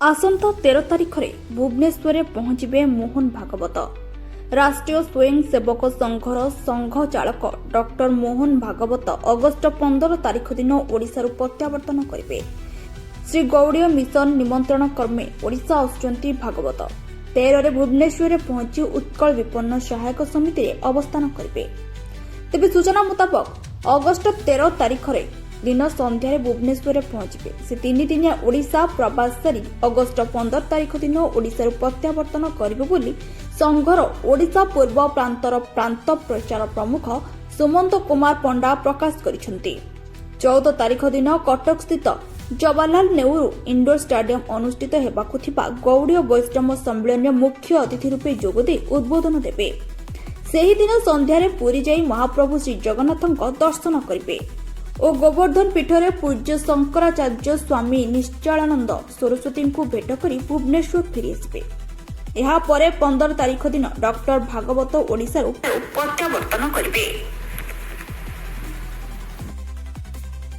आसंता 13 तारिख में भुवनेश्वर पहुंचे मोहन भागवत। राष्ट्रीय स्वयंसेवक संघर संघ चालक डॉक्टर मोहन भागवत अगस्ट 15 तारिख दिन ओडिशा प्रत्यावर्तन करेंगे। श्री गौड़ीय मिशन निमंत्रण क्रमे ओडिशा आसुचंती भागवत 13 भुवनेश्वर पहुंची उत्कल विपन्न सहायक समिति अवस्थान करेंगे। तेज सूचना मुताबक अगस्ट 13 तारिख दिन संध्यारे भुवनेश्वर पहुंचे। से 3 दिनिया ओडिशा प्रवास सारी अगस्ट 15 तारिख दिन ओडिशा प्रत्यावर्तन करिबे बोली संघर ओडिशा पूर्व प्रांतर प्रांत प्रचार प्रमुख सुमंत कुमार पंडा प्रकाश करिसेंती। 14 तारिख दिन कटक स्थित जवाहरलाल नेहरू इंडोर स्टेडियम अनुष्ठित हेबाकु थिबा गौड़ीय वैष्णव सम्मेलन मुख्य अतिथि रूपे जोगदे उद्बोधन देबे। सेही दिन संध्यारे पुरी जाई महाप्रभु श्री जगन्नाथଙ୍କ दर्शन करिबे और गोवर्धन पीठरे पूज्य शंकराचार्य स्वामी निश्चलानंद सरस्वती को भेट कर भुवनेश्वर फेरी आसबे। यहाँ 15 तारिख दिन डॉक्टर भागवत ओडिशा प्रत्यावर्तन करेंगे।